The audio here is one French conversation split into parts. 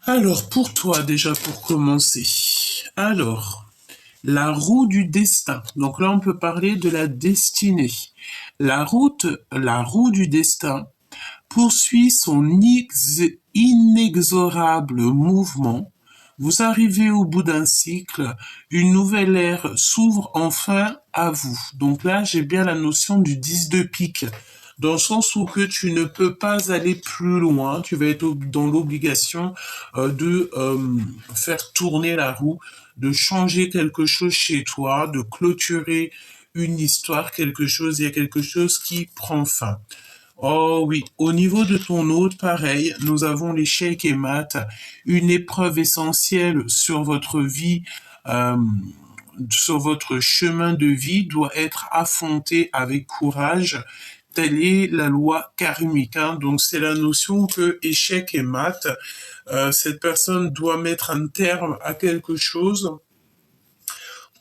Alors, pour toi, déjà, pour commencer. Alors, la roue du destin. Donc là, on peut parler de la destinée. La roue du destin poursuit son inexorable mouvement. Vous arrivez au bout d'un cycle, une nouvelle ère s'ouvre enfin à vous. Donc là, j'ai bien la notion du 10 de pique, dans le sens où que tu ne peux pas aller plus loin, tu vas être dans l'obligation de faire tourner la roue, de changer quelque chose chez toi, de clôturer une histoire, quelque chose, il y a quelque chose qui prend fin. Oh oui, au niveau de ton hôte, pareil, nous avons l'échec et maths, une épreuve essentielle sur votre vie, euh, sur votre chemin de vie doit être affrontée avec courage. Telle est la loi karmique, hein. Donc c'est la notion que échec et maths, cette personne doit mettre un terme à quelque chose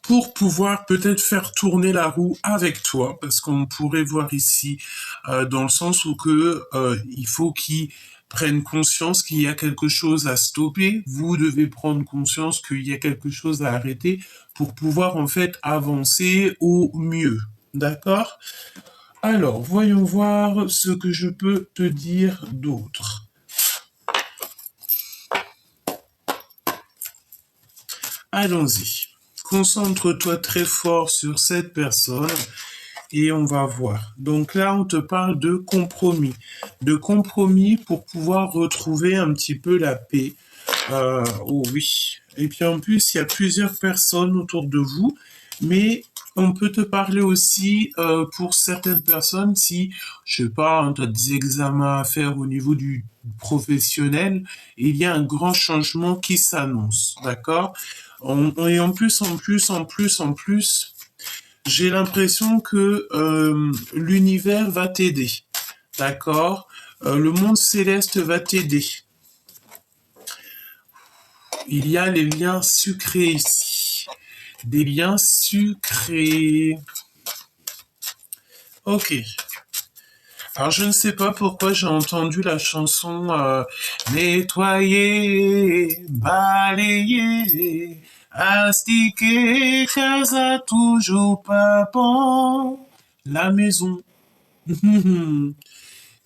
pour pouvoir peut-être faire tourner la roue avec toi, parce qu'on pourrait voir ici dans le sens où que il faut qu'ils prennent conscience qu'il y a quelque chose à stopper, vous devez prendre conscience qu'il y a quelque chose à arrêter pour pouvoir en fait avancer au mieux. D'accord? Alors, voyons voir ce que je peux te dire d'autre. Allons-y. Concentre-toi très fort sur cette personne et on va voir. Donc là, on te parle de compromis. De compromis pour pouvoir retrouver un petit peu la paix. Oh oui. Et puis en plus, il y a plusieurs personnes autour de vous, mais on peut te parler aussi pour certaines personnes si, je sais pas, hein, tu as des examens à faire au niveau du professionnel, il y a un grand changement qui s'annonce, d'accord? Et en plus, j'ai l'impression que l'univers va t'aider, d'accord? Le monde céleste va t'aider. Il y a les liens sucrés ici. Des liens sucrés. Ok. Alors je ne sais pas pourquoi j'ai entendu la chanson nettoyer, balayer, astiquer, casa toujours pas bon, la maison.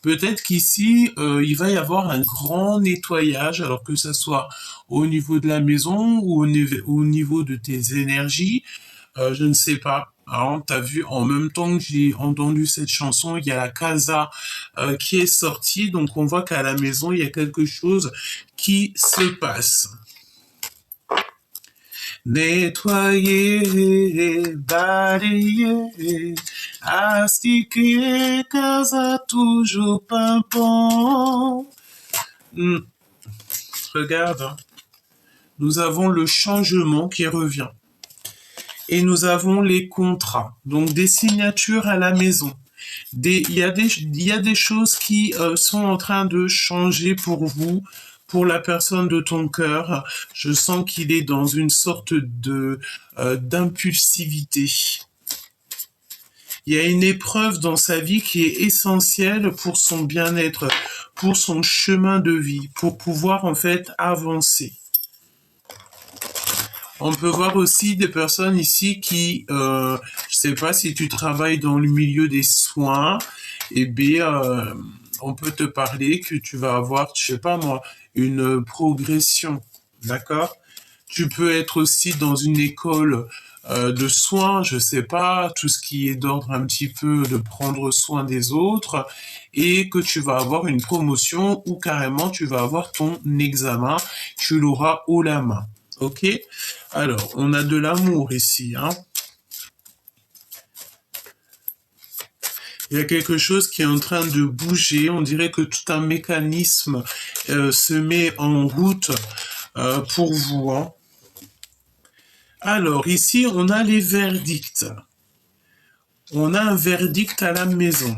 Peut-être qu'ici, il va y avoir un grand nettoyage, alors que ce soit au niveau de la maison ou au niveau de tes énergies, je ne sais pas. Alors, t'as vu, en même temps que j'ai entendu cette chanson, il y a la casa qui est sortie, donc on voit qu'à la maison, il y a quelque chose qui se passe. Nettoyer, balayer, astiquer, casa toujours pimpant. Regarde, hein. Nous avons le changement qui revient. Et nous avons les contrats, donc des signatures à la maison. Il y a des choses qui sont en train de changer pour vous, pour la personne de ton cœur. Je sens qu'il est dans une sorte de d'impulsivité. Il y a une épreuve dans sa vie qui est essentielle pour son bien-être, pour son chemin de vie, pour pouvoir en fait avancer. On peut voir aussi des personnes ici qui, je sais pas si tu travailles dans le milieu des soins, eh bien, on peut te parler que tu vas avoir, je sais pas moi, une progression, d'accord? Tu peux être aussi dans une école de soins, je sais pas, tout ce qui est d'ordre un petit peu de prendre soin des autres, et que tu vas avoir une promotion ou carrément tu vas avoir ton examen, tu l'auras haut la main. Ok? Alors, on a de l'amour ici, hein. Il y a quelque chose qui est en train de bouger. On dirait que tout un mécanisme se met en route pour vous, hein. Alors, ici, on a les verdicts. On a un verdict à la maison.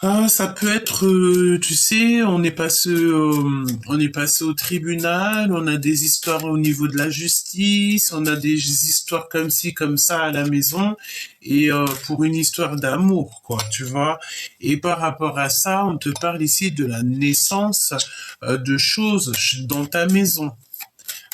Ah, ça peut être, tu sais, on est passé au tribunal, on a des histoires au niveau de la justice, on a des histoires comme ci, comme ça à la maison, et pour une histoire d'amour, quoi, tu vois. Et par rapport à ça, on te parle ici de la naissance de choses dans ta maison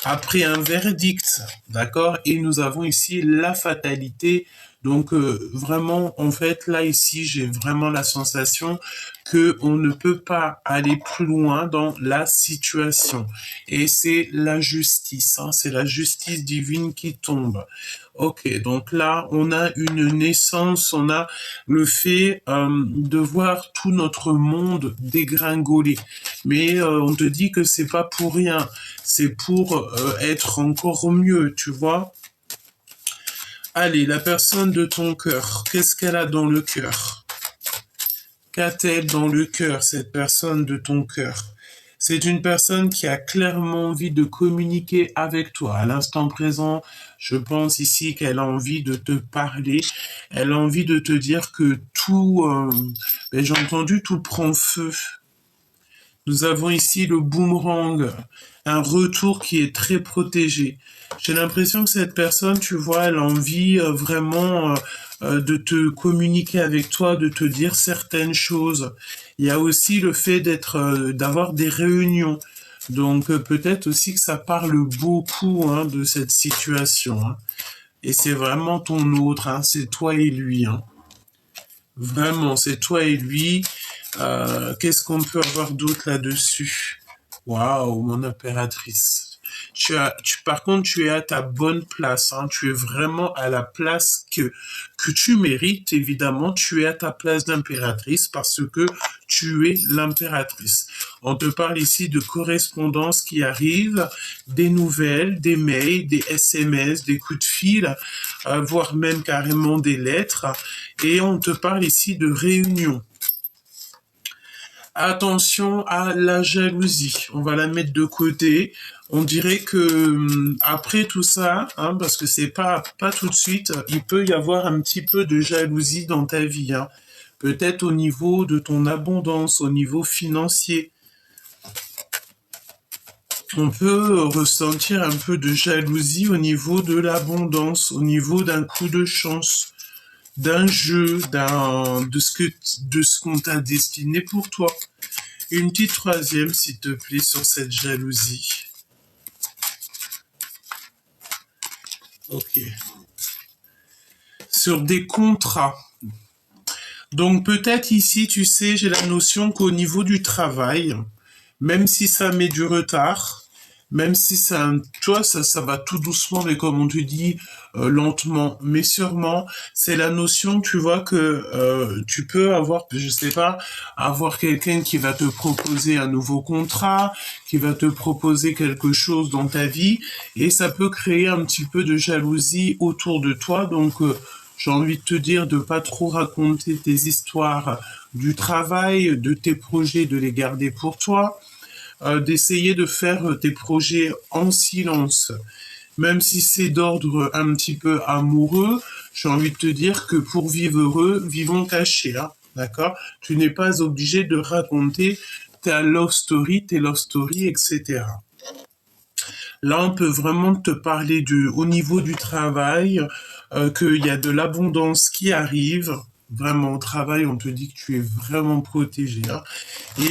après un verdict, d'accord? Et nous avons ici la fatalité. Donc vraiment, en fait, là ici, j'ai vraiment la sensation que on ne peut pas aller plus loin dans la situation. Et c'est la justice, hein, c'est la justice divine qui tombe. Ok, donc là, on a une naissance, on a le fait de voir tout notre monde dégringoler. Mais on te dit que c'est pas pour rien, c'est pour être encore mieux, tu vois. Allez, la personne de ton cœur, qu'est-ce qu'elle a dans le cœur? Qu'a-t-elle dans le cœur, cette personne de ton cœur? C'est une personne qui a clairement envie de communiquer avec toi. À l'instant présent, je pense ici qu'elle a envie de te parler. Elle a envie de te dire que tout, ben, j'ai entendu, tout prend feu. Nous avons ici le boomerang, un retour qui est très protégé. J'ai l'impression que cette personne, tu vois, elle a envie vraiment de te communiquer avec toi, de te dire certaines choses. Il y a aussi le fait d'avoir des réunions. Donc peut-être aussi que ça parle beaucoup hein, de cette situation. Hein. Et c'est vraiment ton autre, hein, c'est toi et lui. Hein. Vraiment, c'est toi et lui. Qu'est-ce qu'on peut avoir d'autre là-dessus? Waouh, mon impératrice. Par contre, tu es à ta bonne place. Hein. Tu es vraiment à la place que tu mérites. Évidemment, tu es à ta place d'impératrice parce que tu es l'impératrice. On te parle ici de correspondance qui arrive, des nouvelles, des mails, des SMS, des coups de fil, voire même carrément des lettres. Et on te parle ici de réunion. Attention à la jalousie. On va la mettre de côté. On dirait que après tout ça, hein, parce que c'est pas tout de suite, il peut y avoir un petit peu de jalousie dans ta vie. Hein. Peut-être au niveau de ton abondance, au niveau financier. On peut ressentir un peu de jalousie au niveau de l'abondance, au niveau d'un coup de chance, d'un jeu, de ce qu'on t'a destiné pour toi. Une petite troisième, s'il te plaît, sur cette jalousie. Ok. Sur des contrats. Donc peut-être ici, tu sais, j'ai la notion qu'au niveau du travail, même si ça met du retard, même si ça, tu vois, ça va tout doucement, mais comme on te dit, lentement, mais sûrement, c'est la notion, tu vois, que tu peux avoir, je sais pas, avoir quelqu'un qui va te proposer un nouveau contrat, qui va te proposer quelque chose dans ta vie, et ça peut créer un petit peu de jalousie autour de toi, donc j'ai envie de te dire de pas trop raconter tes histoires du travail, de tes projets, de les garder pour toi, d'essayer de faire tes projets en silence. Même si c'est d'ordre un petit peu amoureux, j'ai envie de te dire que pour vivre heureux, vivons cachés. Hein, d'accord? Tu n'es pas obligé de raconter tes love stories, etc. Là, on peut vraiment te parler au niveau du travail, qu'il y a de l'abondance qui arrive. Vraiment, au travail, on te dit que tu es vraiment protégé. Hein.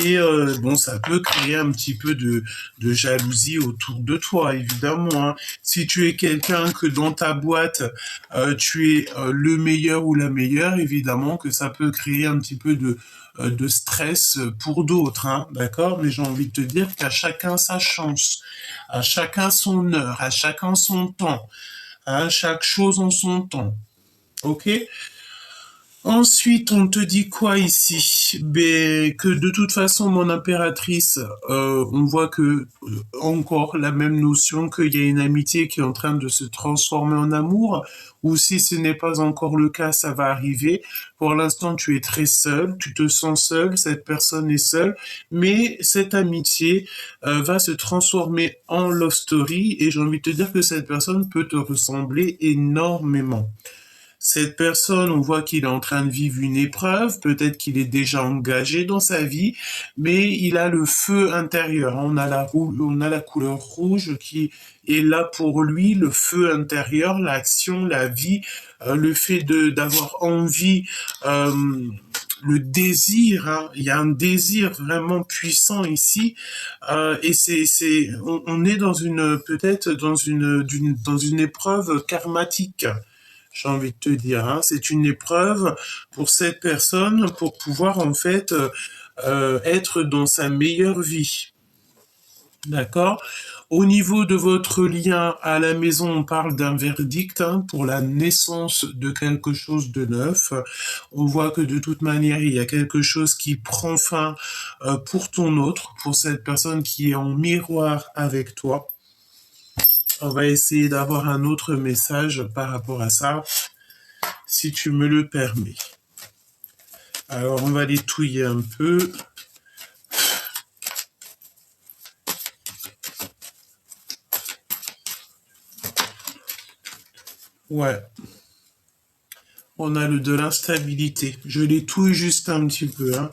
Et bon, ça peut créer un petit peu de jalousie autour de toi, évidemment. Hein. Si tu es quelqu'un que dans ta boîte, tu es le meilleur ou la meilleure, évidemment que ça peut créer un petit peu de stress pour d'autres, hein, d'accord? Mais j'ai envie de te dire qu'à chacun sa chance, à chacun son heure, à chacun son temps, à chaque chose en son temps. Ok? Ensuite, on te dit quoi ici? Ben, que de toute façon, mon impératrice, on voit que encore la même notion qu'il y a une amitié qui est en train de se transformer en amour, ou si ce n'est pas encore le cas, ça va arriver. Pour l'instant, tu es très seul, tu te sens seul, cette personne est seule, mais cette amitié va se transformer en love story, et j'ai envie de te dire que cette personne peut te ressembler énormément. Cette personne, on voit qu'il est en train de vivre une épreuve, peut-être qu'il est déjà engagé dans sa vie, mais il a le feu intérieur. On a la couleur rouge qui est là pour lui, le feu intérieur, l'action, la vie, le fait de d'avoir envie, le désir. Hein. Il y a un désir vraiment puissant ici, et on est dans une peut-être dans une épreuve karmatique, j'ai envie de te dire. Hein. C'est une épreuve pour cette personne pour pouvoir en fait être dans sa meilleure vie. D'accord. Au niveau de votre lien à la maison, on parle d'un verdict, hein, pour la naissance de quelque chose de neuf. On voit que de toute manière, il y a quelque chose qui prend fin pour ton autre, pour cette personne qui est en miroir avec toi. On va essayer d'avoir un autre message par rapport à ça, si tu me le permets. Alors, on va les touiller un peu. Ouais. On a le de l'instabilité. Je les touille juste un petit peu, hein.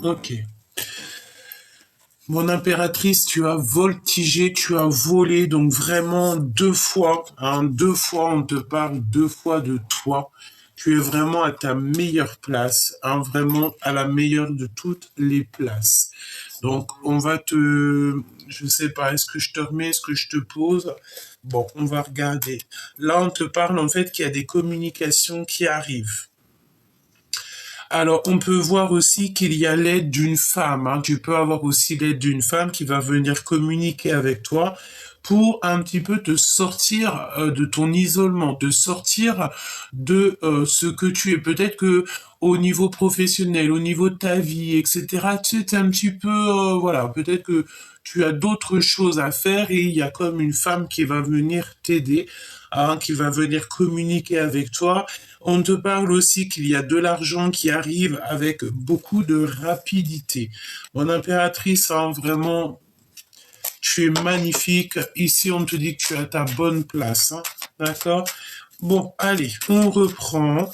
Ok. Mon impératrice, tu as voltigé, tu as volé, donc vraiment deux fois, hein, deux fois on te parle deux fois de toi. Tu es vraiment à ta meilleure place, hein, vraiment à la meilleure de toutes les places. Donc on va je sais pas, est-ce que je te remets, est-ce que je te pose? Bon, on va regarder. Là, on te parle en fait qu'il y a des communications qui arrivent. Alors, on peut voir aussi qu'il y a l'aide d'une femme. Hein. Tu peux avoir aussi l'aide d'une femme qui va venir communiquer avec toi pour un petit peu te sortir de ton isolement, te sortir de ce que tu es. Peut-être que au niveau professionnel, au niveau de ta vie, etc., tu es un petit peu, voilà, peut-être que tu as d'autres choses à faire et il y a comme une femme qui va venir t'aider, hein, qui va venir communiquer avec toi. On te parle aussi qu'il y a de l'argent qui arrive avec beaucoup de rapidité. Mon impératrice, hein, vraiment, tu es magnifique. Ici, on te dit que tu as ta bonne place. Hein. D'accord? Bon, allez, on reprend.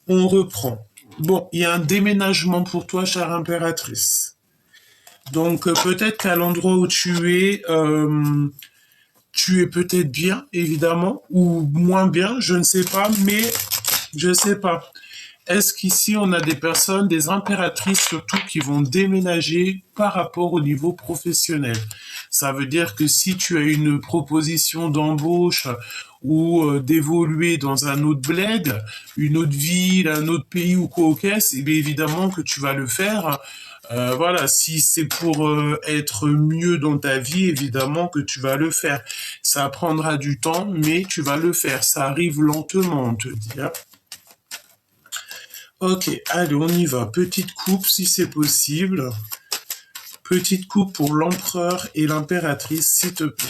On reprend. Bon, il y a un déménagement pour toi, chère impératrice. Donc, peut-être qu'à l'endroit où tu es peut-être bien, évidemment, ou moins bien, je ne sais pas, mais je ne sais pas. Est-ce qu'ici on a des personnes, des impératrices surtout, qui vont déménager par rapport au niveau professionnel? Ça veut dire que si tu as une proposition d'embauche ou d'évoluer dans un autre bled, une autre ville, un autre pays ou quoi au caisse, eh bien évidemment que tu vas le faire. Voilà, si c'est pour être mieux dans ta vie, évidemment que tu vas le faire. Ça prendra du temps, mais tu vas le faire. Ça arrive lentement, on te dit. Hein. Ok, allez, on y va. Petite coupe si c'est possible. Petite coupe pour l'empereur et l'impératrice, s'il te plaît.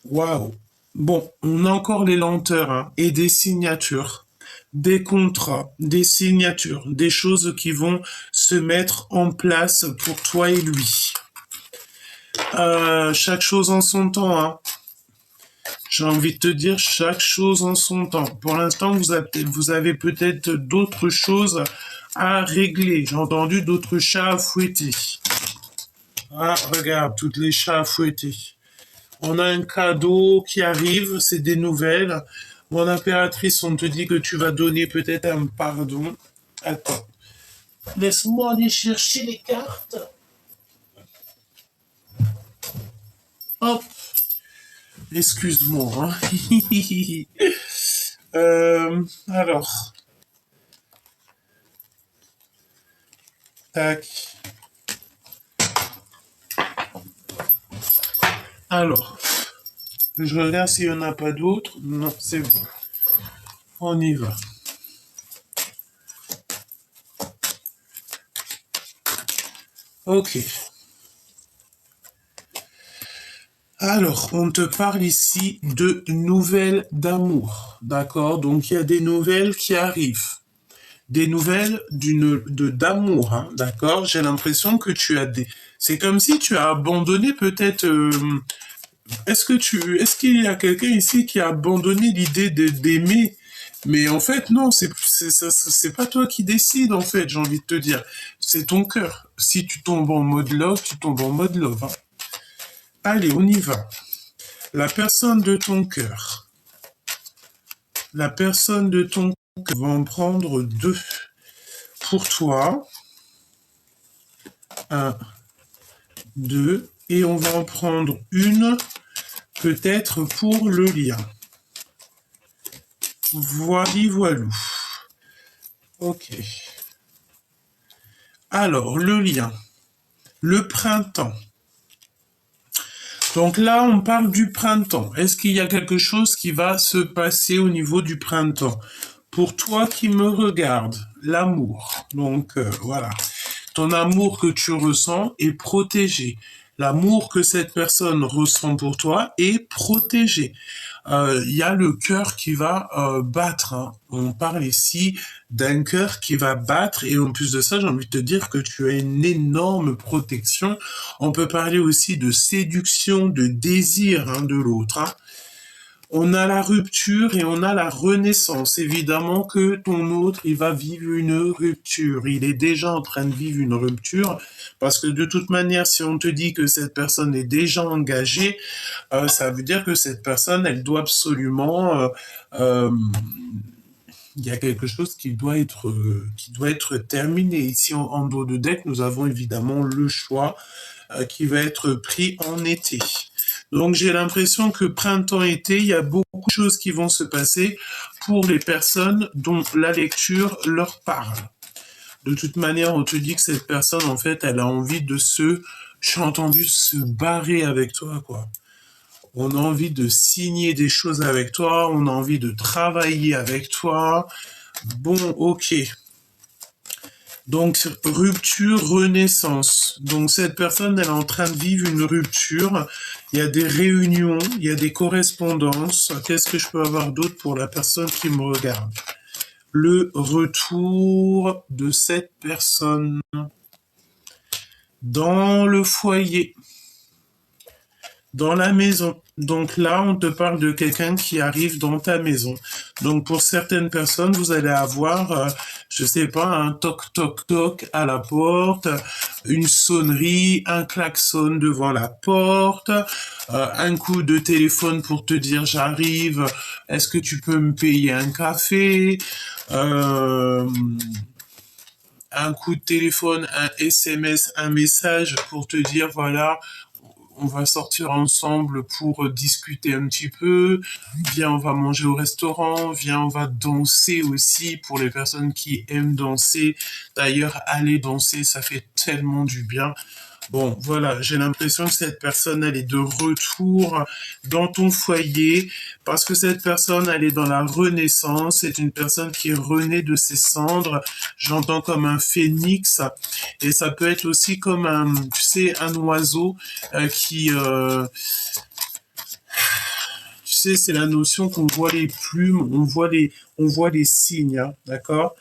Waouh. Bon, on a encore les lenteurs, hein, et des signatures, des contrats, des signatures, des choses qui vont se mettre en place pour toi et lui. Chaque chose en son temps, hein. J'ai envie de te dire chaque chose en son temps. Pour l'instant, vous avez peut-être d'autres choses à régler. J'ai entendu d'autres chats à fouetter. Ah, regarde, toutes les chats à fouetter. On a un cadeau qui arrive, c'est des nouvelles. Mon impératrice, on te dit que tu vas donner peut-être un pardon. Attends. Laisse-moi aller chercher les cartes. Hop. Excuse-moi. Hein. Alors. Tac. Alors. Je regarde s'il n'y en a pas d'autres. Non, c'est bon. On y va. Ok. Alors, on te parle ici de nouvelles d'amour, d'accord? Donc, il y a des nouvelles qui arrivent. Des nouvelles d'amour, hein, d'accord? J'ai l'impression que tu as des... C'est comme si tu as abandonné peut-être... est-ce qu'il y a quelqu'un ici qui a abandonné l'idée d'aimer? Mais en fait, non, c'est pas toi qui décides, en fait, j'ai envie de te dire. C'est ton cœur. Si tu tombes en mode love, tu tombes en mode love, hein. Allez, on y va. La personne de ton cœur. La personne de ton cœur va en prendre deux. Pour toi, un, deux, et on va en prendre une, peut-être pour le lien. Voili voilou. Ok. Alors, le lien. Le printemps. Donc là, on parle du printemps. Est-ce qu'il y a quelque chose qui va se passer au niveau du printemps? Pour toi qui me regardes, l'amour. Donc voilà. Ton amour que tu ressens est protégé. L'amour que cette personne ressent pour toi est protégé. Il y a le cœur qui va battre, hein. On parle ici d'un cœur qui va battre et en plus de ça, j'ai envie de te dire que tu as une énorme protection. On peut parler aussi de séduction, de désir, hein, de l'autre, hein. On a la rupture et on a la renaissance. Évidemment que ton autre, il va vivre une rupture. Il est déjà en train de vivre une rupture parce que de toute manière, si on te dit que cette personne est déjà engagée, ça veut dire que cette personne, elle doit absolument... il y a quelque chose qui doit être terminé. Ici, en dos de deck, nous avons évidemment le choix qui va être pris en été. Donc j'ai l'impression que printemps-été, il y a beaucoup de choses qui vont se passer pour les personnes dont la lecture leur parle. De toute manière, on te dit que cette personne, en fait, elle a envie de j'ai entendu, se barrer avec toi, quoi. On a envie de signer des choses avec toi, on a envie de travailler avec toi. Bon, ok. Donc, rupture, renaissance. Donc, cette personne, elle est en train de vivre une rupture. Il y a des réunions, il y a des correspondances. Qu'est-ce que je peux avoir d'autre pour la personne qui me regarde? Le retour de cette personne dans le foyer, dans la maison. Donc là, on te parle de quelqu'un qui arrive dans ta maison. Donc pour certaines personnes, vous allez avoir, je sais pas, un toc toc toc à la porte, une sonnerie, un klaxon devant la porte, un coup de téléphone pour te dire j'arrive, est-ce que tu peux me payer un café, un coup de téléphone, un SMS, un message pour te dire voilà, on va sortir ensemble pour discuter un petit peu, viens on va manger au restaurant, viens on va danser aussi pour les personnes qui aiment danser. D'ailleurs, aller danser, ça fait tellement du bien. Bon, voilà, j'ai l'impression que cette personne, elle est de retour dans ton foyer parce que cette personne, elle est dans la renaissance. C'est une personne qui renaît de ses cendres. J'entends comme un phénix et ça peut être aussi comme un, tu sais, un oiseau qui, tu sais, c'est la notion qu'on voit les plumes, on voit les signes, hein, d'accord?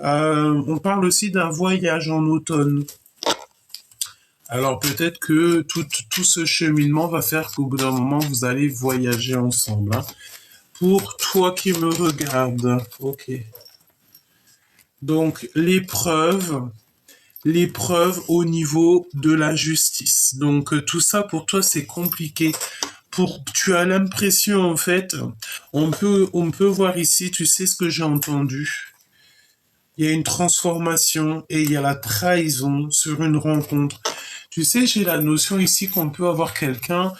On parle aussi d'un voyage en automne. Alors peut-être que tout ce cheminement va faire qu'au bout d'un moment, vous allez voyager ensemble, hein. Pour toi qui me regarde, ok. Donc l'épreuve au niveau de la justice. Donc tout ça pour toi c'est compliqué. Tu as l'impression en fait, on peut voir ici, tu sais ce que j'ai entendu. Il y a une transformation et il y a la trahison sur une rencontre. Tu sais, j'ai la notion ici qu'on peut avoir quelqu'un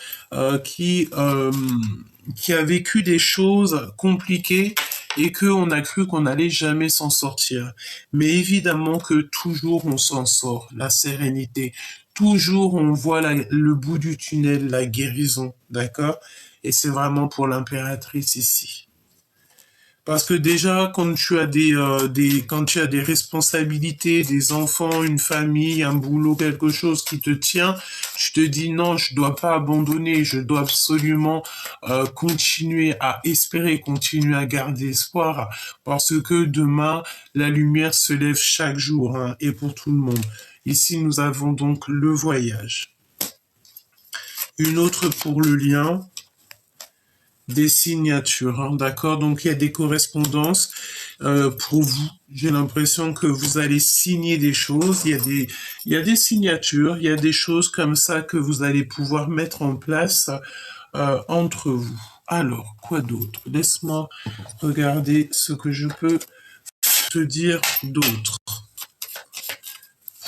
qui a vécu des choses compliquées et qu'on a cru qu'on n'allait jamais s'en sortir. Mais évidemment que toujours on s'en sort, la sérénité. Toujours on voit le bout du tunnel, la guérison, d'accord? Et c'est vraiment pour l'impératrice ici. Parce que déjà, quand tu as quand tu as des responsabilités, des enfants, une famille, un boulot, quelque chose qui te tient, tu te dis non, je dois pas abandonner, je dois absolument continuer à espérer, continuer à garder espoir, parce que demain, la lumière se lève chaque jour, hein, et pour tout le monde. Ici, nous avons donc le voyage. Une autre pour le lien. Des signatures, hein, d'accord? Donc il y a des correspondances pour vous. J'ai l'impression que vous allez signer des choses. Il y a des signatures, il y a des choses comme ça que vous allez pouvoir mettre en place entre vous. Alors, quoi d'autre? Laisse-moi regarder ce que je peux te dire d'autre.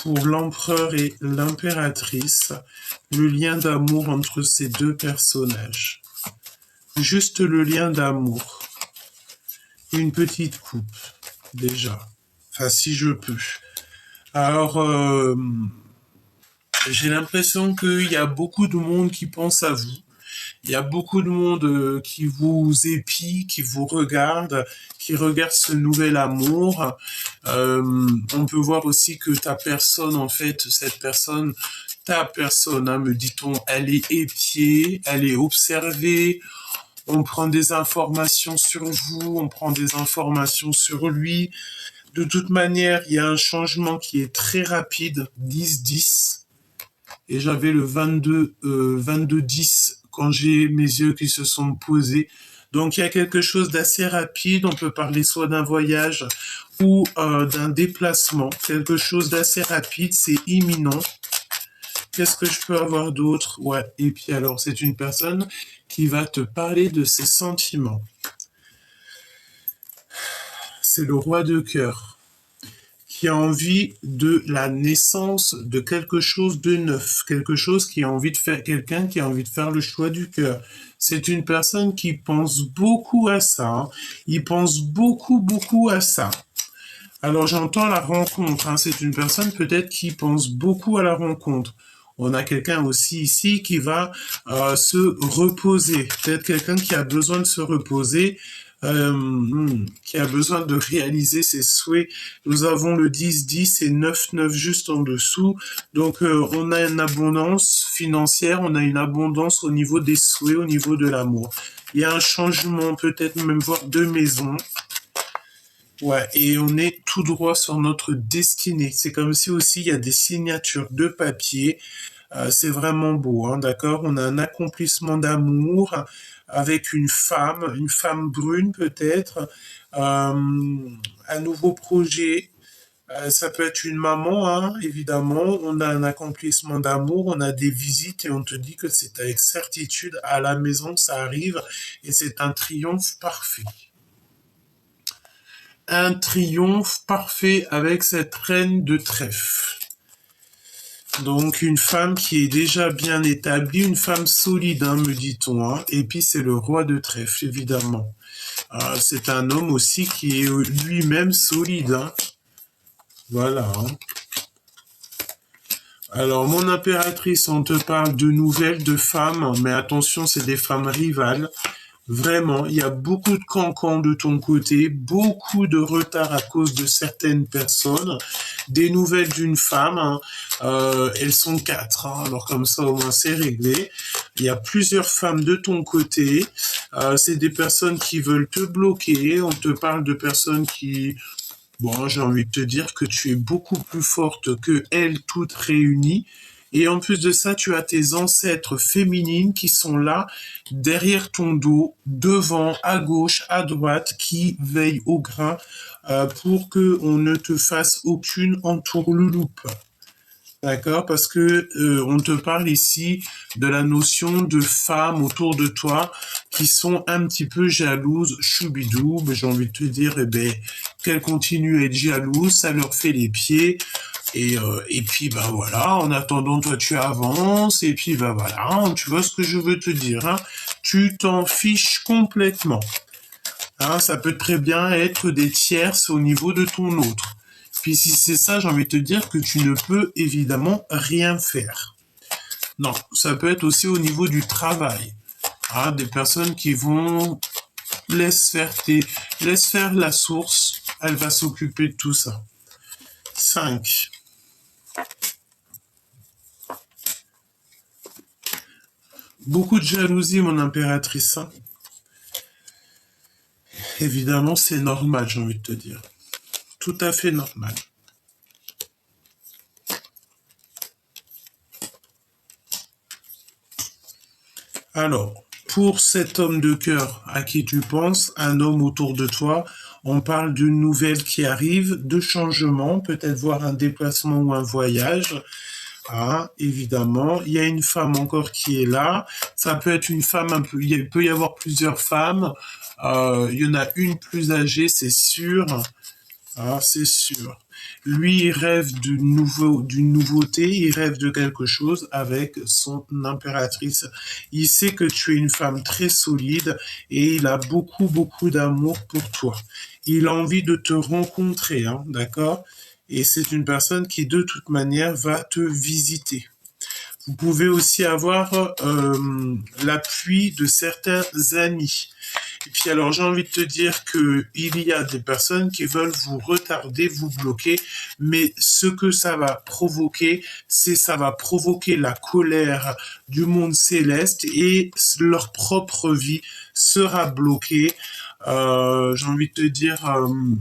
Pour l'empereur et l'impératrice, le lien d'amour entre ces deux personnages. Juste le lien d'amour. Une petite coupe, déjà. Enfin, si je peux. Alors, j'ai l'impression qu'il y a beaucoup de monde qui pense à vous. Il y a beaucoup de monde qui vous épie, qui vous regarde, qui regarde ce nouvel amour. On peut voir aussi que ta personne, en fait, ta personne, hein, me dit-on, elle est épiée, elle est observée. On prend des informations sur vous, on prend des informations sur lui. De toute manière, il y a un changement qui est très rapide, 10-10. Et j'avais le 22-10 quand j'ai mes yeux qui se sont posés. Donc il y a quelque chose d'assez rapide, on peut parler soit d'un voyage ou d'un déplacement. Quelque chose d'assez rapide, c'est imminent. Qu'est-ce que je peux avoir d'autre? Ouais, et puis alors, c'est une personne qui va te parler de ses sentiments. C'est le roi de cœur qui a envie de la naissance de quelque chose de neuf, quelque chose qui a envie de faire, quelqu'un qui a envie de faire le choix du cœur. C'est une personne qui pense beaucoup à ça, hein. Il pense beaucoup à ça. Alors j'entends la rencontre, hein. C'est une personne peut-être qui pense beaucoup à la rencontre. On a quelqu'un aussi ici qui va se reposer. Peut-être quelqu'un qui a besoin de se reposer, qui a besoin de réaliser ses souhaits. Nous avons le 10-10 et 9-9 juste en dessous. Donc on a une abondance financière, on a une abondance au niveau des souhaits, au niveau de l'amour. Il y a un changement, peut-être même voire de maison. Ouais, et on est tout droit sur notre destinée. C'est comme si aussi il y a des signatures de papier. C'est vraiment beau, hein, d'accord? On a un accomplissement d'amour avec une femme brune peut-être, un nouveau projet. Ça peut être une maman, hein, évidemment. On a un accomplissement d'amour, on a des visites et on te dit que c'est avec certitude à la maison que ça arrive et c'est un triomphe parfait. Un triomphe parfait avec cette reine de trèfle. Donc une femme qui est déjà bien établie, une femme solide, hein, me dit-on. Hein. Et puis c'est le roi de trèfle, évidemment. C'est un homme aussi qui est lui-même solide. Hein. Voilà. Hein. Alors mon impératrice, on te parle de nouvelles de femmes, mais attention, c'est des femmes rivales. Vraiment, il y a beaucoup de cancans de ton côté, beaucoup de retard à cause de certaines personnes. Des nouvelles d'une femme, hein, elles sont 4, hein, alors comme ça au moins c'est réglé. Il y a plusieurs femmes de ton côté, c'est des personnes qui veulent te bloquer, on te parle de personnes qui... Bon, j'ai envie de te dire que tu es beaucoup plus forte que elles toutes réunies. Et en plus de ça, tu as tes ancêtres féminines qui sont là, derrière ton dos, devant, à gauche, à droite, qui veillent au grain pour que on ne te fasse aucune entourloupe. D'accord? Parce que on te parle ici de la notion de femmes autour de toi qui sont un petit peu jalouses, choubidou, j'ai envie de te dire, eh ben, qu'elles continuent à être jalouses, ça leur fait les pieds. Et puis ben voilà, en attendant toi tu avances et puis ben voilà, tu vois ce que je veux te dire, hein, tu t'en fiches complètement. Hein, ça peut très bien être des tierces au niveau de ton autre. Puis si c'est ça, j'ai envie de te dire que tu ne peux évidemment rien faire. Non, ça peut être aussi au niveau du travail. Hein, des personnes qui vont Laisse faire la source, elle va s'occuper de tout ça. 5. Beaucoup de jalousie, mon impératrice. Évidemment, c'est normal, j'ai envie de te dire. Tout à fait normal. Alors, pour cet homme de cœur à qui tu penses, un homme autour de toi, on parle d'une nouvelle qui arrive, de changement, peut-être voir un déplacement ou un voyage. Ah, évidemment, il y a une femme encore qui est là. Ça peut être une femme un peu, il peut y avoir plusieurs femmes. Il y en a une plus âgée, c'est sûr. Ah, c'est sûr. Lui, il rêve d'une nouveauté, il rêve de quelque chose avec son impératrice. Il sait que tu es une femme très solide et il a beaucoup, beaucoup d'amour pour toi. Il a envie de te rencontrer, hein, d'accord? Et c'est une personne qui, de toute manière, va te visiter. Vous pouvez aussi avoir l'appui de certains amis. Et puis alors j'ai envie de te dire que il y a des personnes qui veulent vous retarder, vous bloquer, mais ce que ça va provoquer, ça va provoquer la colère du monde céleste et leur propre vie sera bloquée. J'ai envie de te dire,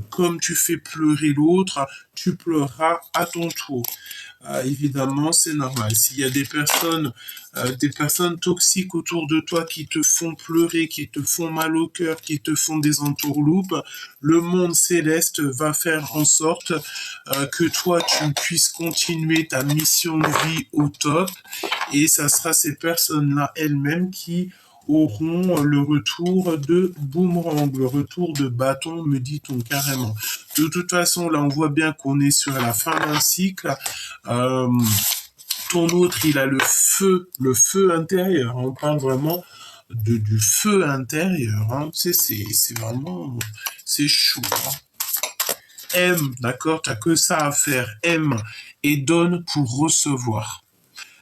comme tu fais pleurer l'autre, tu pleureras à ton tour. Évidemment, c'est normal. S'il y a des personnes toxiques autour de toi qui te font pleurer, qui te font mal au cœur, qui te font des entourloupes, le monde céleste va faire en sorte que toi, tu puisses continuer ta mission de vie au top. Et ça sera ces personnes-là elles-mêmes qui auront le retour de boomerang, le retour de bâton, me dit-on carrément. De toute façon, là, on voit bien qu'on est sur la fin d'un cycle. Euh, Ton autre, il a le feu intérieur. On parle vraiment du feu intérieur. Hein. C'est vraiment, c'est chaud. Hein. Aime, d'accord, t'as que ça à faire. Aime et donne pour recevoir.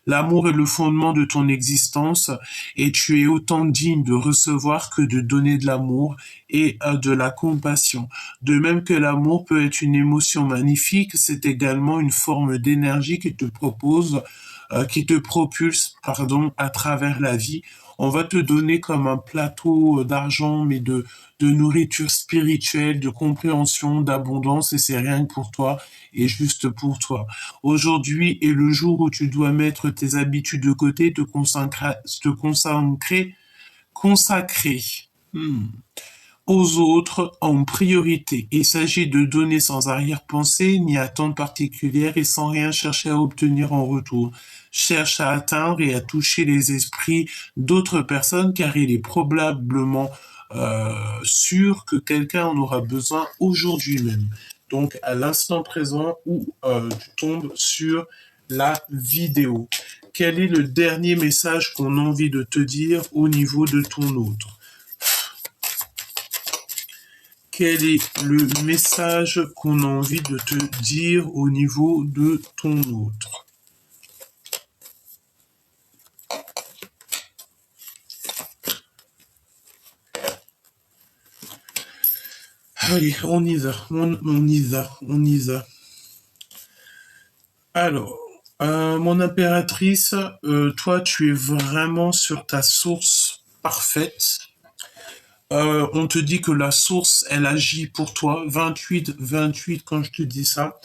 L'amour est le fondement de ton existence et tu es autant digne de recevoir que de donner de l'amour et de la compassion. De même que l'amour peut être une émotion magnifique, c'est également une forme d'énergie qui te propulse, pardon, à travers la vie. On va te donner comme un plateau d'argent, mais de nourriture spirituelle, de compréhension, d'abondance, et c'est rien que pour toi et juste pour toi. Aujourd'hui est le jour où tu dois mettre tes habitudes de côté, consacrer aux autres en priorité. Il s'agit de donner sans arrière-pensée ni attente particulière et sans rien chercher à obtenir en retour. Cherche à atteindre et à toucher les esprits d'autres personnes car il est probablement sûr que quelqu'un en aura besoin aujourd'hui même. Donc à l'instant présent où tu tombes sur la vidéo. Quel est le dernier message qu'on a envie de te dire au niveau de ton autre? Quel est le message qu'on a envie de te dire au niveau de ton autre? Allez, on y va, on y va, on y va. Alors, mon impératrice, toi, tu es vraiment sur ta source parfaite. On te dit que la source, elle agit pour toi. 28, 28, quand je te dis ça.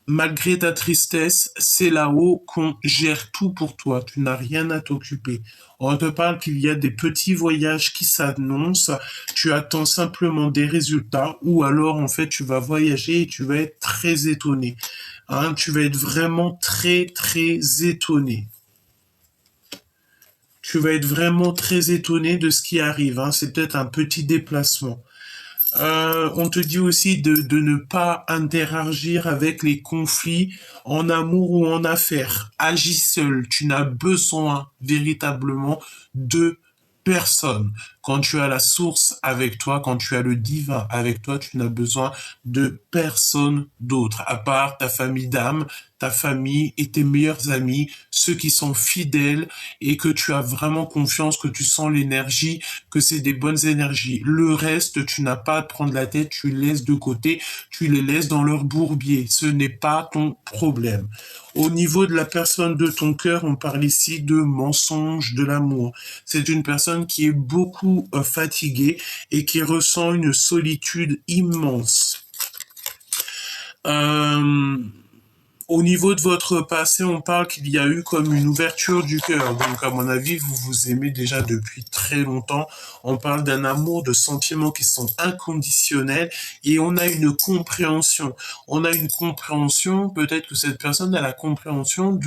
Malgré ta tristesse, c'est là-haut qu'on gère tout pour toi. Tu n'as rien à t'occuper. On te parle qu'il y a des petits voyages qui s'annoncent. Tu attends simplement des résultats ou alors, en fait, tu vas voyager et tu vas être très étonné. Hein, tu vas être vraiment très, très étonné. Tu vas être vraiment très étonné de ce qui arrive. Hein. C'est peut-être un petit déplacement. On te dit aussi de ne pas interagir avec les conflits en amour ou en affaires. Agis seul. Tu n'as besoin véritablement de personne. Quand tu as la source avec toi, quand tu as le divin avec toi, tu n'as besoin de personne d'autre, à part ta famille d'âme, ta famille et tes meilleurs amis, ceux qui sont fidèles et que tu as vraiment confiance, que tu sens l'énergie, que c'est des bonnes énergies. Le reste, tu n'as pas à te prendre la tête, tu les laisses de côté, tu les laisses dans leur bourbier. Ce n'est pas ton problème. Au niveau de la personne de ton cœur, on parle ici de mensonge de l'amour. C'est une personne qui est beaucoup fatiguée et qui ressent une solitude immense. Euh, Au niveau de votre passé, on parle qu'il y a eu comme une ouverture du cœur. Donc, à mon avis, vous vous aimez déjà depuis très longtemps. On parle d'un amour, de sentiments qui sont inconditionnels et on a une compréhension. On a une compréhension, peut-être que cette personne a la compréhension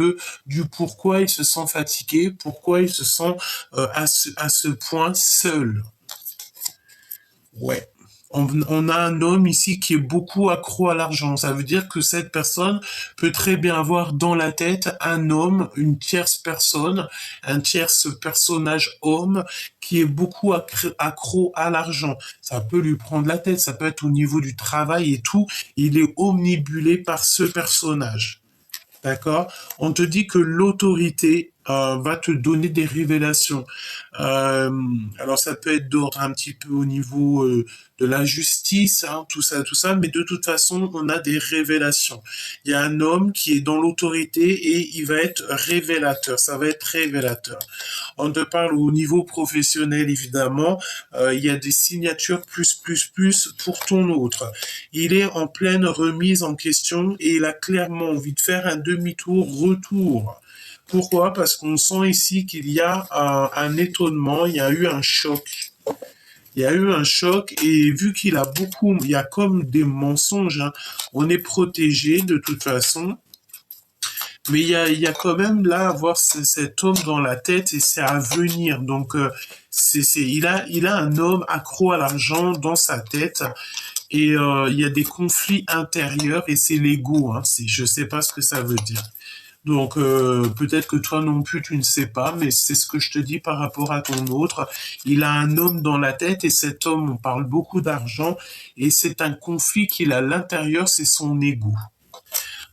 du pourquoi il se sent fatigué, pourquoi il se sent à ce point seul. Ouais. On a un homme ici qui est beaucoup accro à l'argent. Ça veut dire que cette personne peut très bien avoir dans la tête un homme, une tierce personne, un tierce personnage homme qui est beaucoup accro à l'argent. Ça peut lui prendre la tête, ça peut être au niveau du travail et tout. Il est omnibulé par ce personnage. D'accord? On te dit que l'autorité va te donner des révélations. Euh, alors ça peut être d'ordre un petit peu au niveau de la justice, hein, tout ça, mais de toute façon, on a des révélations. Il y a un homme qui est dans l'autorité et il va être révélateur, ça va être révélateur. On te parle au niveau professionnel, évidemment, il y a des signatures plus pour ton autre. Il est en pleine remise en question et il a clairement envie de faire un demi-tour, retour. Pourquoi? Parce qu'on sent ici qu'il y a un étonnement, il y a eu un choc. Il y a eu un choc et vu qu'il a beaucoup, il y a comme des mensonges, hein, on est protégé de toute façon. Mais il y a quand même là à voir cet homme dans la tête et c'est à venir. Donc il a un homme accro à l'argent dans sa tête et il y a des conflits intérieurs et c'est l'ego. Hein, je sais pas ce que ça veut dire. Donc peut-être que toi non plus tu ne sais pas, mais c'est ce que je te dis par rapport à ton autre. Il a un homme dans la tête et cet homme, on parle beaucoup d'argent et c'est un conflit qu'il a à l'intérieur, c'est son ego.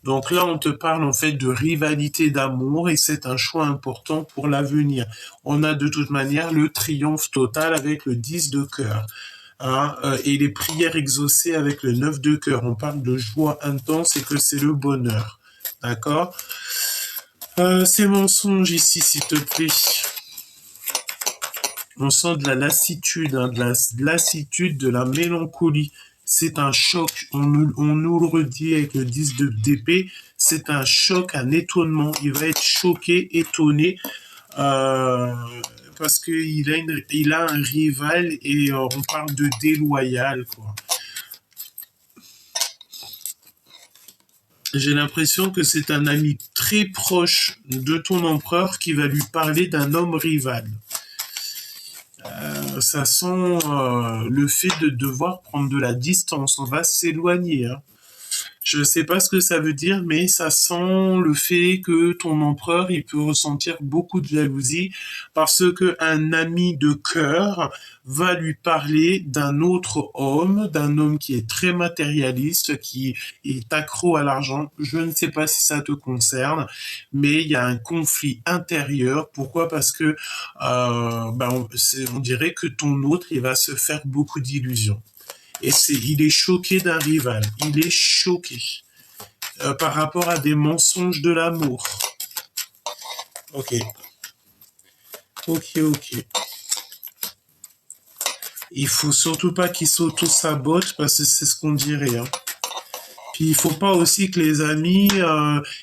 Donc là, on te parle en fait de rivalité d'amour et c'est un choix important pour l'avenir. On a de toute manière le triomphe total avec le 10 de cœur. Hein, et les prières exaucées avec le 9 de cœur. On parle de joie intense et que c'est le bonheur. D'accord? Ces mensonges ici, s'il te plaît. On sent de la lassitude, hein, de la lassitude, de la mélancolie. C'est un choc. On nous le redit avec le 10 d'épée. C'est un choc, un étonnement. Il va être choqué, étonné, parce qu'il a un rival et on parle de déloyal, quoi. J'ai l'impression que c'est un ami très proche de ton empereur qui va lui parler d'un homme rival. Ça sent le fait de devoir prendre de la distance. On va s'éloigner. Hein. Je ne sais pas ce que ça veut dire, mais ça sent le fait que ton empereur, il peut ressentir beaucoup de jalousie parce que un ami de cœur va lui parler d'un homme qui est très matérialiste, qui est accro à l'argent. Je ne sais pas si ça te concerne, mais il y a un conflit intérieur. Pourquoi? Parce que on dirait que ton autre, il va se faire beaucoup d'illusions. Et il est choqué d'un rival. Il est choqué par rapport à des mensonges de l'amour. Ok. Il faut surtout pas qu'il s'auto-sabote parce que c'est ce qu'on dirait. Hein. Puis il faut pas aussi que les amis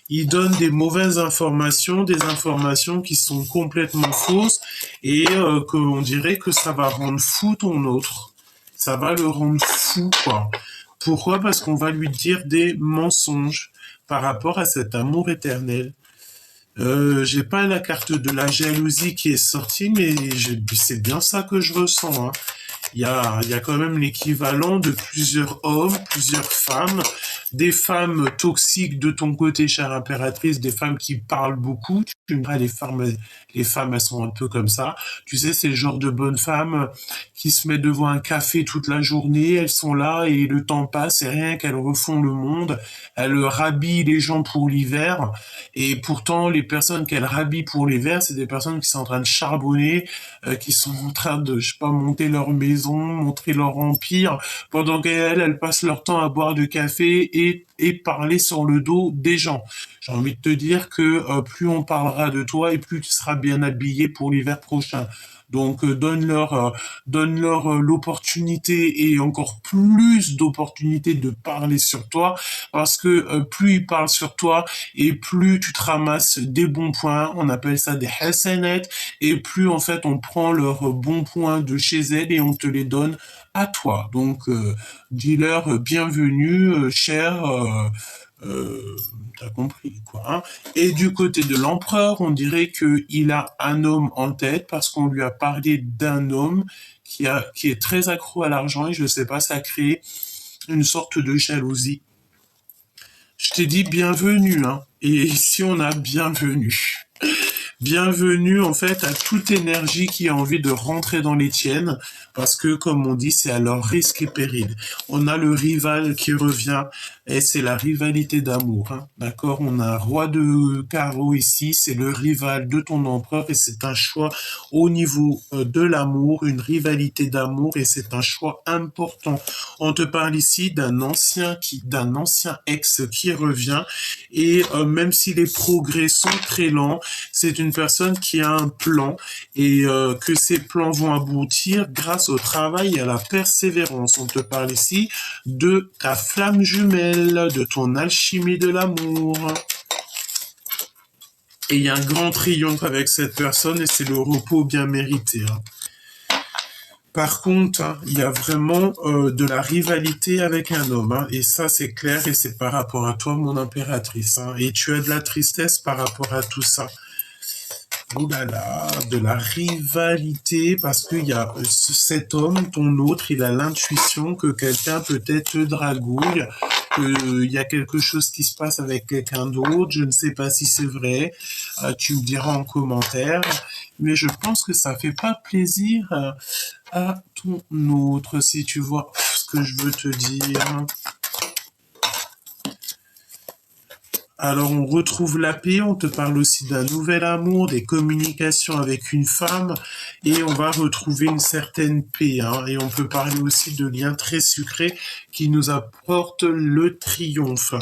ils donnent des mauvaises informations, des informations qui sont complètement fausses et qu'on dirait que ça va rendre fou ton autre. Ça va le rendre fou, quoi. Pourquoi? Parce qu'on va lui dire des mensonges par rapport à cet amour éternel. J'ai pas la carte de la jalousie qui est sortie, mais c'est bien ça que je ressens. Hein. il y a quand même l'équivalent de plusieurs hommes, plusieurs femmes, des femmes toxiques de ton côté, chère impératrice, des femmes qui parlent beaucoup. Tu me diras, les femmes, elles sont un peu comme ça. Tu sais, c'est le genre de bonnes femmes qui se mettent devant un café toute la journée, elles sont là et le temps passe et rien qu'elles refont le monde. Elles rhabillent les gens pour l'hiver et pourtant, les personnes qu'elles rhabillent pour l'hiver, c'est des personnes qui sont en train de charbonner, qui sont en train de, je sais pas, monter leur maison, montrer leur empire, pendant qu'elles passent leur temps à boire du café et parler sur le dos des gens. J'ai envie de te dire que plus on parlera de toi et plus tu seras bien habillé pour l'hiver prochain. Donc donne-leur l'opportunité et encore plus d'opportunités de parler sur toi parce que plus ils parlent sur toi et plus tu te ramasses des bons points, on appelle ça des hasanat, et plus en fait on prend leurs bons points de chez elles et on te les donne à toi. Donc dis-leur bienvenue, cher. T'as compris quoi. Hein. Et du côté de l'empereur, on dirait qu'il a un homme en tête parce qu'on lui a parlé d'un homme qui est très accro à l'argent et je sais pas, ça crée une sorte de jalousie. Je t'ai dit bienvenue, hein. Et ici on a bienvenue. Bienvenue en fait à toute énergie qui a envie de rentrer dans les tiennes, parce que comme on dit, c'est à leur risque et péril. On a le rival qui revient, et c'est la rivalité d'amour. Hein. D'accord. On a un roi de carreau ici, c'est le rival de ton empereur, et c'est un choix au niveau de l'amour, une rivalité d'amour, et c'est un choix important. On te parle ici d'un ancien ex qui revient, et même si les progrès sont très lents, c'est une personne qui a un plan et que ces plans vont aboutir grâce au travail et à la persévérance. On te parle ici de ta flamme jumelle, de ton alchimie de l'amour. Et il y a un grand triomphe avec cette personne et c'est le repos bien mérité. Hein. Par contre, hein, il y a vraiment de la rivalité avec un homme, hein, et ça c'est clair et c'est par rapport à toi, mon impératrice. Hein, et tu as de la tristesse par rapport à tout ça. Oh là là, de la rivalité, parce qu'il y a cet homme, ton autre, il a l'intuition que quelqu'un peut-être te dragouille, qu'il y a quelque chose qui se passe avec quelqu'un d'autre, je ne sais pas si c'est vrai, tu me diras en commentaire, mais je pense que ça fait pas plaisir à ton autre, si tu vois ce que je veux te dire. Alors on retrouve la paix, on te parle aussi d'un nouvel amour, des communications avec une femme, et on va retrouver une certaine paix. Hein, et on peut parler aussi de liens très sucrés qui nous apportent le triomphe.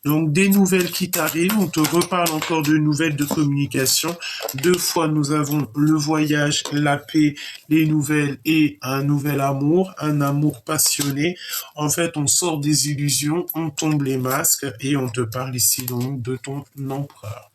Donc des nouvelles qui t'arrivent, on te reparle encore de nouvelles de communication. 2 fois nous avons le voyage, la paix, les nouvelles et un nouvel amour, un amour passionné. En fait, on sort des illusions, on tombe les masques et on te parle ici donc de ton empereur.